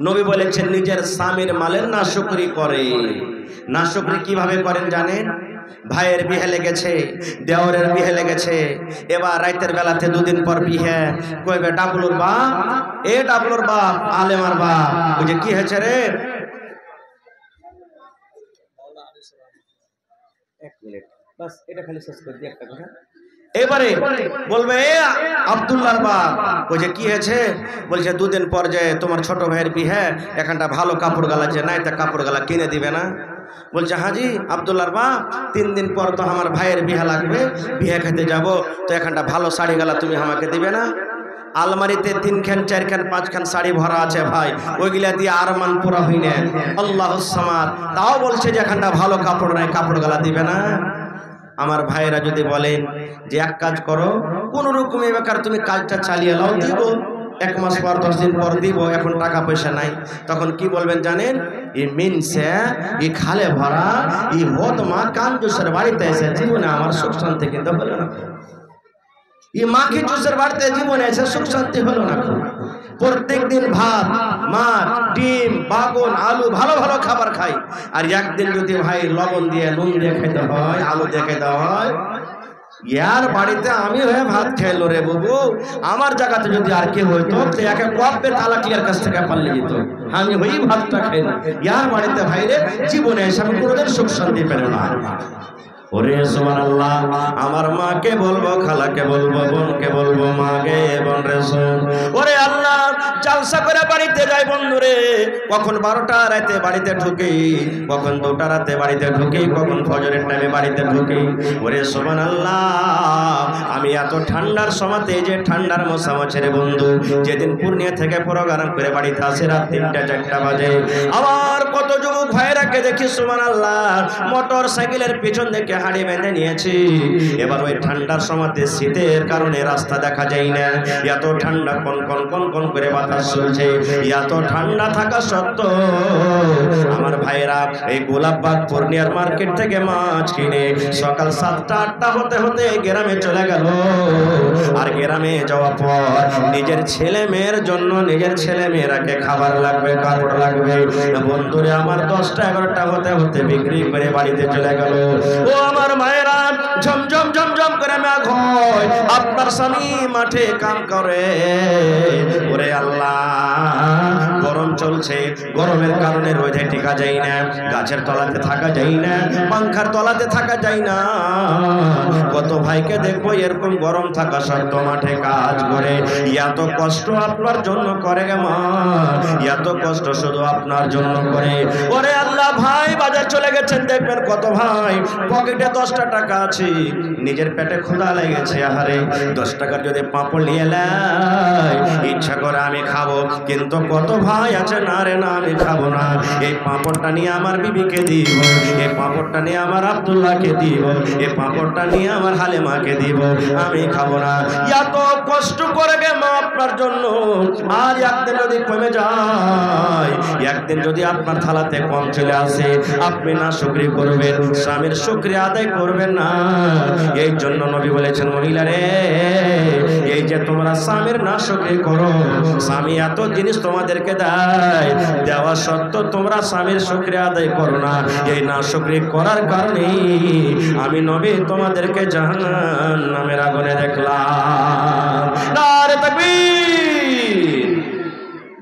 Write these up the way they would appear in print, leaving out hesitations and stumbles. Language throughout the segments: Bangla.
নবী বলেছেন নিজের স্বামীর মালের নাশুকরি করে। নাশুকরি কিভাবে করেন জানেন? ভাইয়ের বিহে লেগেছে, দেওরের বিহে লেগেছে, এবার রাতের বেলাতে দুদিন পর বিহে, কইবে ডাবলুর বাপ, এ ডাবলুর বাপ, আলেমার বাপ, ওই যে কি হয়েছে রে, এক মিনিট বাস, এটা খালি শেষ করে দিই একটা কথা। এবারে বলবে এ আব্দুল্লাহর বাপ, ওই যে কি হয়েছে, বলছে দুদিন পর যে তোমার ছোট ভাইয়ের বিহে, এখানটা ভালো কাপড় গালা যে নাই, তা কাপড় গালা কিনে দিবে না? বলছে হাজি আব্দুল্লাহর বাপ, 3 দিন পর তো আমার ভাইয়ের বিহে লাগবে, বিহে খেতে যাব, তো এখানটা ভালো শাড়ি গালা তুমি আমাকে দিবে না? আলমারিতে 3 খান 4 খান 5 খান শাড়ি ভরা আছে ভাই, ওইগুলা দিয়ে আরমান পুরা হইনে আল্লাহুস সামাদ, তাও বলছে যে এখানটা ভালো কাপড় নাই, কাপড় গালা দিবে না? আমার ভাইরা যদি বলেন যে এক কাজ করো, কোন রকমে বেকার তুমি কাজটা চালিয়ে লাও, দিব 1 মাস পর 10 দিন পর দিব, এখন টাকা পয়সা নাই, তখন কি বলবেন জানেন? ই মিনসে ই খালে ভরা ই বদমা কাঞ্জুসের বাড়িতে এসে জীবনে আমার সুখ শান্তি কিন্তু হলো না। ই মাখি জুসের বাড়িতে জীবনে এসে সুখ শান্তি হলো না। প্রত্যেক দিন ভাত, মাছ, ডিম, বাগুন, আলু, ভালো ভালো খাবার খাই, আর একদিন যদি ভাই লবণ দিয়ে নুন দিয়ে খেতে হয়, আলু দিয়ে খেতে হয়, ইয়ার বাড়িতে আমি হয়ে ভাত খেলো রে বাবু, আমার জায়গাতে যদি আর কেউ হইতো তো একে কবে তালা ক্লিয়ার কাছ থেকে পাল্লে যেত, আমি ওই ভাতটা খাই না। ইয়ার বাড়িতে ভাইরে জীবনে এসে আমি কোনোদিন সুখ শান্তি পেল না। ওরে সুবহানাল্লাহ, আমার মাকে বলবো, খালাকে বলবো, বোনকে বলবো, মাকে বোন রে শোন, ওরে আল্লাহ জালসা করে বাড়িতে যাই বন্ধুরে, কখন 12টা রাতে বাড়িতে ঢুকি, কখন 2টা রাতে বাড়িতে ঢুকি, কখন ফজরের টাইমে বাড়িতে ঢুকি। ওরে সুবহানাল্লাহ, আমি এত ঠান্ডার সময়তে, যে ঠান্ডার মশামাছের বন্ধু, যেদিন পূর্ণিয়া থেকে প্রোগ্রাম করে বাড়িতে আসে রাত 3টা 4টা বাজে, আমার কত যুবক ভাইরাকে দেখি সুবহানাল্লাহ মোটর সাইকেলের পিছন থেকে হাড়ি বেঁধে নিয়েছি। এবার ওই ঠান্ডার সময়তে শীতের কারণে রাস্তা দেখা যায় না, এত ঠান্ডা, কন কন কন কন করে বাতাস চলছে, এত ঠান্ডা থাকা সত্ত্বেও আমার ভাইরা এই গোলাপবাগ পূর্ণিয়ার মার্কেট থেকে মাছ কিনে সকাল 7টা 8টা হতে হতে গ্রামে চলে গেল। আর গ্রামে যাওয়ার পর নিজের ছেলে মেয়ের জন্য, নিজের ছেলে মেয়েরাকে খাবার লাগবে, কাপড় লাগবে, বন্ধুরে আমার 10টা 11টা হতে হতে বিক্রি করে বাড়িতে চলে গেল। ও আমার মায়েরা, ঝমঝম ঝমঝম করে মেঘ হয়, আপনার স্বামী মাঠে কাম করে। ওরে আল্লাহ, গরম চলছে, গরমের কারণে রোদে টিকা যায় না, গাছের তলাতে থাকা যায় না, পাংখার তলাতে থাকা যায় না। কত ভাইকে দেখবো এরকম গরম থাকা সত্ত্বেও মাঠে কাজ করে, এত কষ্ট আপনার জন্য করে গে মা, এত কষ্ট শুধু আপনার জন্য করে। ওরে আল্লাহ, ভাই বাজার চলে গেছেন, দেখবেন কত ভাই পকেটে 10টা টাকা আছে, নিজের পেটে ক্ষুধা লেগেছে, আহারে 10 টাকার যদি পাঁপড় নিয়ে লাই, ইচ্ছা করে আমি খাবো, কিন্তু কত ভাই আছে না রে না আমি খাবো না, এই পাঁপড়টা নিয়ে আমার বিবিকে দিব, এই পাঁপড়টা নিয়ে আমার আব্দুল্লাহকে দিব, এই পাঁপড়টা নিয়ে আমার হালেমাকে দিব, আমি খাবো না। এত কষ্ট করে গে মা আপনার জন্য, আর একদিন যদি কমে যায়, একদিন যদি আপনার থালাতে কম চলে আসে, আপনি না শুকরি করবেন, স্বামীর শুকরিয়া আদায় করবেন না। এই জন্য নবী বলেছেন, মহিলারে এই যে তোমরা স্বামীর না শুকরি করো, স্বামী এত জিনিস তোমাদেরকে দেয়, দেওয়া সত্ত্বেও তোমরা স্বামীর শুকরিয়া আদায় করো না, এই না শুকরি করার কারণে আমি নবী তোমাদেরকে জাহান্নামের আগুনে দেখলাম। নারে তাকবীর।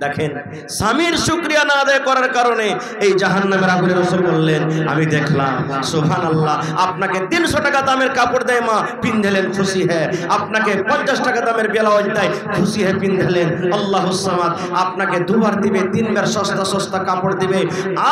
দেখেন, স্বামীর শুকরিয়া না আদায় করার কারণে এই জাহান্নামের আগুনে রাসূল বললেন আমি দেখলাম। সুবহানাল্লাহ, আপনাকে 300 টাকা দামের কাপড় দেয় মা, পিনধেলেন, খুশি হ্যাঁ। আপনাকে 50 টাকা দামের ব্লাউজ দেয়, খুশি হয়ে পিনধেলেন, আল্লাহুস সামাদ। আপনাকে 2বার দিবে, 3বার সস্তা সস্তা কাপড় দিবে।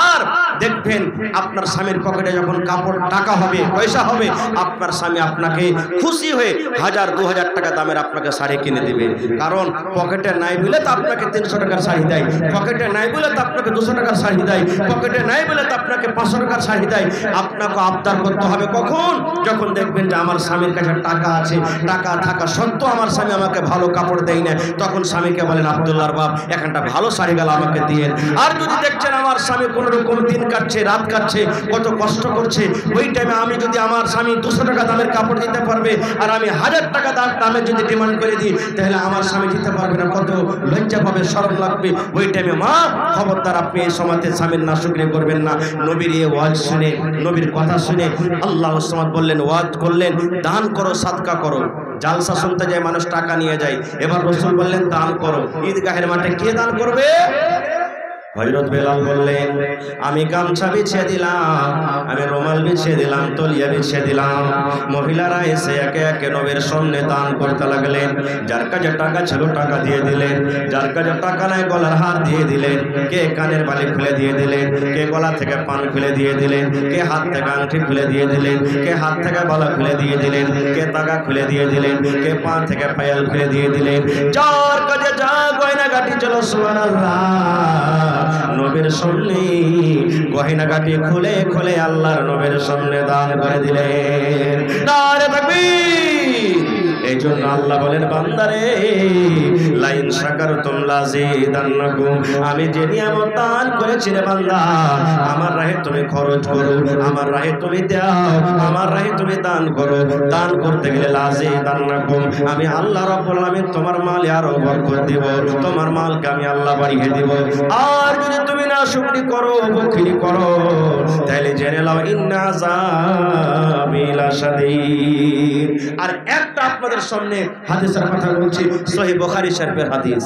আর দেখবেন আপনার স্বামীর পকেটে যখন কাপড় টাকা হবে, পয়সা হবে, আপনার স্বামী আপনাকে খুশি হয়ে 1000-2000 টাকা দামের আপনাকে শাড়ি কিনে দিবে। কারণ পকেটে নাই বলে তো আপনাকে 300 টাকার শাড়ি দেয়, পকেটে নাই বলে তো আপনাকে 200 টাকার শাড়ি দেয়, পকেটে নাই বলে তো আপনাকে 500 টাকার শাড়ি দেয়। আপনাকে আবদার করতে হবে কখন? যখন দেখবেন যে আমার স্বামীর কাছে টাকা আছে, টাকা থাকা সত্ত্বেও আমার স্বামী আমাকে ভালো কাপড় দেয় না, তখন স্বামীকে বলেন আব্দুল্লাহর বাপ এখানটা ভালো শাড়ি গেল আমাকে দিয়েন। আর যদি দেখছেন আমার স্বামী কোনো রকম দিন কাটছে, রাত কাটছে, কত কষ্ট করছে, ওই টাইমে আমি যদি আমার স্বামী 200 টাকা দামের কাপড় দিতে পারবে আর আমি 1000 টাকা দামের যদি ডিমান্ড করে দিই, তাহলে আমার স্বামী দিতে পারবে না, কত লজ্জা পাবে, শরম লাগবে ওই টাইমে মা খবরদার আপনি এই সময়তে স্বামীর নাশুকরি করবেন না। নবীর এই ওয়াজ শুনে, নবীর কথা শুনে আল্লাহ সামাদ বললেন, ওয়াজ করলেন দান করো, সাদকা করো। জালসা শুনতে যায় মানুষ টাকা নিয়ে যায়, এবার রাসূল বললেন দান করো। ঈদগাহের মাঠে কে দান করবে? হযরত বেলাল বললেন আমি গামছা বিছিয়ে দিলাম, আমি রুমাল বিছিয়ে দিলাম, তলিয়া বিছিয়ে দিলাম। মহিলারা এসে একে একে নবীর সামনে দান করতে লাগলেন। যার কাছে টাকা ছিল টাকা দিয়ে দিলেন, যার কাছে টাকা নাই গলার হার দিয়ে দিলেন, কে কানের বালি খুলে দিয়ে দিলেন, কে গলা থেকে পান খুলে দিয়ে দিলেন, কে হাত থেকে আংটি খুলে দিয়ে দিলেন, কে হাত থেকে গলা খুলে দিয়ে দিলেন, কে টাকা খুলে দিয়ে দিলেন, কে পা থেকে পায়াল খুলে দিয়ে দিলেন। যার কাছে যা গয়না গাটি চলো সুবহানাল্লাহ, নবীর সামনে গয়নাগাটি খুলে খুলে আল্লাহর নবীর সামনে দান করে দিলেন। নারে তাকবীর! এই জন্য আল্লাহ বলেন বান্দারে লাইন শাকারতুম লাযিদান্নাকুম, আমি যে নিয়ামত দান করেছি রে বান্দা, আমার রাহে তুমি খরচ করো, আমার রাহে তুমি দাও, আমার রাহে তুমি দান করো। দান করতে গেলে লাযিদান্নাকুম, আমি আল্লাহ রাব্বুল আলামিন তোমার মালে আরো বরকত দিব, তোমার মালকে আমি আল্লাহ বাড়িয়ে দিব। আর যদি তুমি না শুকরি করো, বখিলি করো, তাহলে জেনে নাও ইন্না আযাবি লাশাদীদ। আর একটা আপনাদের সামনে হাদিসের কথা বলছি, সহিহ বুখারী শরীফের হাদিস।